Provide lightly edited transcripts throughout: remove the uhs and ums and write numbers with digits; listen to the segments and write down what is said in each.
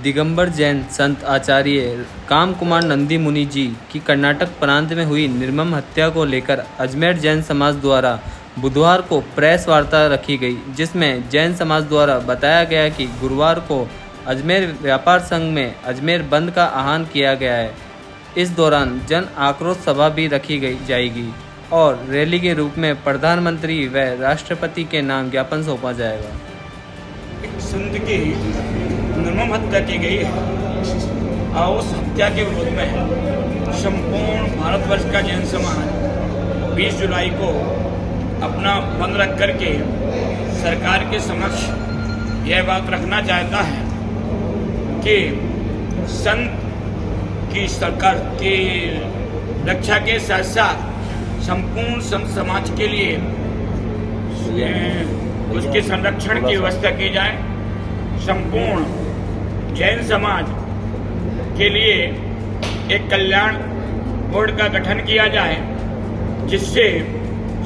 दिगंबर जैन संत आचार्य काम कुमार नंदी मुनि जी की कर्नाटक प्रांत में हुई निर्मम हत्या को लेकर अजमेर जैन समाज द्वारा बुधवार को प्रेस वार्ता रखी गई, जिसमें जैन समाज द्वारा बताया गया कि गुरुवार को अजमेर व्यापार संघ में अजमेर बंद का आह्वान किया गया है। इस दौरान जन आक्रोश सभा भी रखी जाएगी और रैली के रूप में प्रधानमंत्री व राष्ट्रपति के नाम ज्ञापन सौंपा जाएगा। संत की निर्मम हत्या की गई है और उस हत्या के विरोध में संपूर्ण भारतवर्ष का जैन समाज 20 जुलाई को अपना बंद रख करके सरकार के समक्ष यह बात रखना चाहता है कि संत की सरकार की रक्षा के साथ साथ संपूर्ण संत समाज के लिए उसके संरक्षण की व्यवस्था की जाए। संपूर्ण जैन समाज के लिए एक कल्याण बोर्ड का गठन किया जाए, जिससे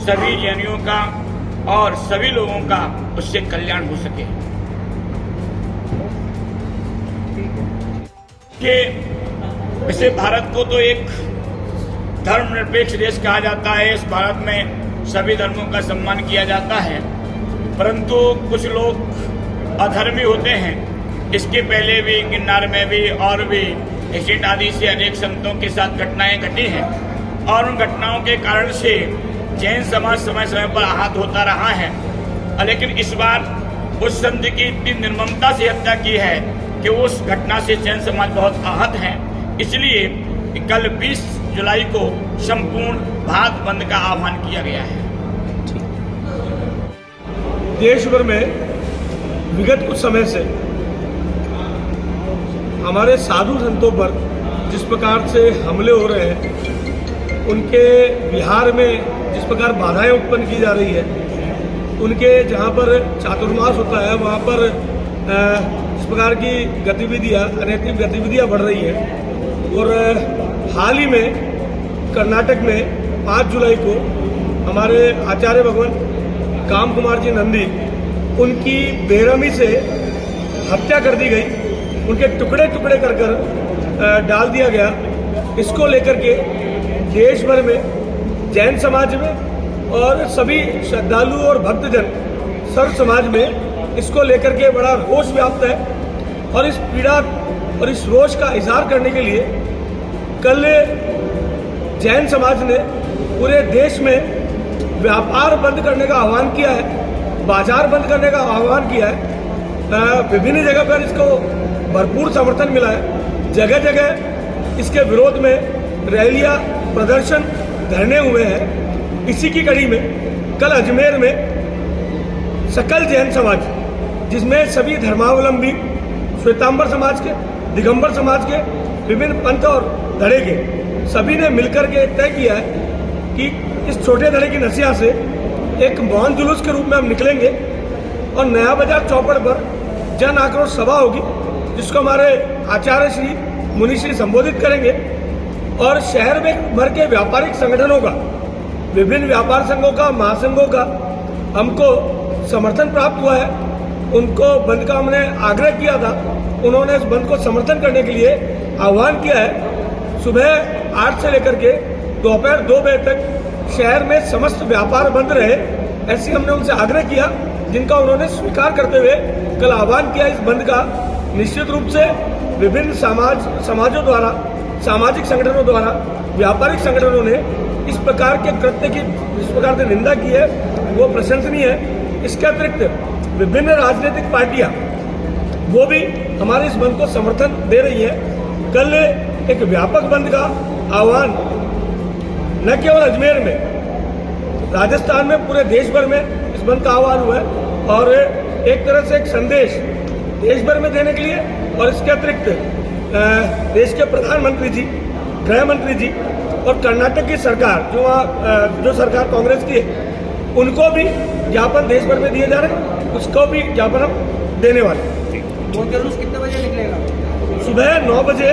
सभी जैनियों का और सभी लोगों का उससे कल्याण हो सके। कि वैसे भारत को तो एक धर्मनिरपेक्ष देश कहा जाता है। इस भारत में सभी धर्मों का सम्मान किया जाता है, परंतु कुछ लोग अधर्मी होते हैं। इसके पहले भी गिरनार में भी और भी एक्सीडेंट आदि से अनेक संतों के साथ घटनाएं घटी हैं और उन घटनाओं के कारण से जैन समाज समय समय पर आहत होता रहा है। लेकिन इस बार उस संत की इतनी निर्ममता से हत्या की है कि उस घटना से जैन समाज बहुत आहत है। इसलिए कल 20 जुलाई को संपूर्ण भारत बंद का आह्वान किया गया है। देश भर में विगत कुछ समय से हमारे साधु संतों पर जिस प्रकार से हमले हो रहे हैं, उनके विहार में जिस प्रकार बाधाएं उत्पन्न की जा रही है, उनके जहां पर चातुर्मास होता है वहां पर इस प्रकार की गतिविधियां, अनैतिक गतिविधियां बढ़ रही हैं। और हाल ही में कर्नाटक में 5 जुलाई को हमारे आचार्य भगवान काम कुमार जी नंदी, उनकी बेरहमी से हत्या कर दी गई, उनके टुकड़े टुकड़े कर डाल दिया गया। इसको लेकर के देश भर में जैन समाज में और सभी श्रद्धालु और भक्तजन सर्व समाज में इसको लेकर के बड़ा रोष व्याप्त है। और इस पीड़ा और इस रोष का इजहार करने के लिए कल जैन समाज ने पूरे देश में व्यापार बंद करने का आह्वान किया है, बाजार बंद करने का आह्वान किया है। विभिन्न जगह पर इसको भरपूर समर्थन मिला है। जगह जगह इसके विरोध में रैलियां, प्रदर्शन, धरने हुए हैं। इसी की कड़ी में कल अजमेर में सकल जैन समाज, जिसमें सभी धर्मावलंबी, श्वेतांबर समाज के, दिगंबर समाज के, विभिन्न पंथ और धड़े के सभी ने मिलकर के तय किया है कि इस छोटे धड़े की नसीहत से एक मौन जुलूस के रूप में हम निकलेंगे और नया बाजार चौपड़ पर जन आक्रोश सभा होगी, जिसको हमारे आचार्य श्री मुनि श्री संबोधित करेंगे। और शहर में भर के व्यापारिक संगठनों का, विभिन्न व्यापार संघों का, महासंघों का हमको समर्थन प्राप्त हुआ है। उनको बंद का हमने आग्रह किया था, उन्होंने इस बंद को समर्थन करने के लिए आह्वान किया है। सुबह 8 से लेकर के दोपहर 2 बजे तक शहर में समस्त व्यापार बंद रहे, ऐसी हमने उनसे आग्रह किया, जिनका उन्होंने स्वीकार करते हुए कल आह्वान किया इस बंद का। निश्चित रूप से विभिन्न समाजों द्वारा, सामाजिक संगठनों द्वारा, व्यापारिक संगठनों ने इस प्रकार के कृत्य की जिस प्रकार से निंदा की है वो प्रशंसनीय है। इसके अतिरिक्त विभिन्न राजनीतिक पार्टियां वो भी हमारे इस बंद को समर्थन दे रही है। कल एक व्यापक बंद का आह्वान न केवल अजमेर में, राजस्थान में, पूरे देश भर में इस बंद का आह्वान हुआ है और एक तरह से एक संदेश देश भर में देने के लिए। और इसके अतिरिक्त देश के प्रधानमंत्री जी, गृह मंत्री जी और कर्नाटक की सरकार, जो सरकार कांग्रेस की है, उनको भी ज्ञापन देश भर में दिए जा रहे हैं, उसको भी ज्ञापन हम देने वाले हैं। जुलूस कितने बजे निकलेगा? सुबह 9 बजे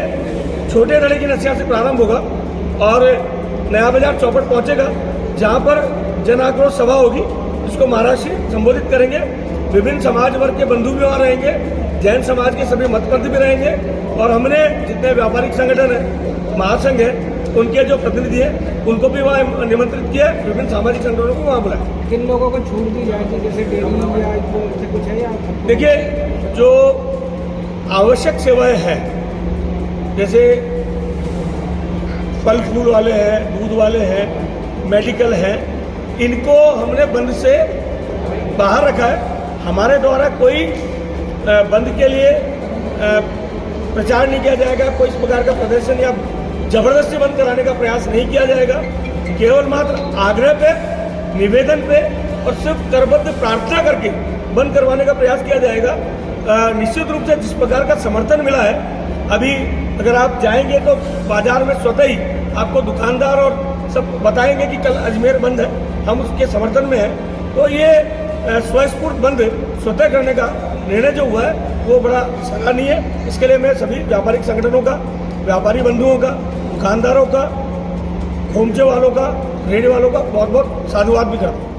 छोटे धड़े की नसीहत से प्रारंभ होगा और नया बाजार चौपड़ पहुंचेगा, जहां पर जन आक्रोश सभा होगी, जिसको महाराज जी संबोधित करेंगे। विभिन्न समाज वर्ग के बंधु भी वहाँ रहेंगे, जैन समाज के सभी मतपत्र भी रहेंगे और हमने जितने व्यापारिक संगठन है, महासंघ है, उनके जो प्रतिनिधि हैं उनको भी वहाँ निमंत्रित किया, विभिन्न सामाजिक संगठनों को वहाँ बुलाया। किन लोगों को छूट दी जाएगी, जैसे डेयरी या ऐसे कुछ है या? देखिए, जो आवश्यक सेवाएं हैं, जैसे फल फूल वाले हैं, दूध वाले हैं, मेडिकल हैं, इनको हमने बंद से बाहर रखा है। हमारे द्वारा कोई बंद के लिए प्रचार नहीं किया जाएगा, कोई इस प्रकार का प्रदर्शन या जबरदस्ती बंद कराने का प्रयास नहीं किया जाएगा। केवल मात्र आग्रह पे, निवेदन पे और सिर्फ करबद्ध प्रार्थना करके बंद करवाने का प्रयास किया जाएगा। निश्चित रूप से जिस प्रकार का समर्थन मिला है, अभी अगर आप जाएंगे तो बाजार में स्वतः ही आपको दुकानदार और सब बताएंगे कि कल अजमेर बंद है, हम उसके समर्थन में हैं। तो ये स्वस्फूर्त बंद स्वतः करने का निर्णय जो हुआ है वो बड़ा सराहनीय है। इसके लिए मैं सभी व्यापारिक संगठनों का, व्यापारी बंधुओं का, दुकानदारों का, खोमचे वालों का, रेहड़ी वालों का बहुत बहुत साधुवाद भी करता हूँ।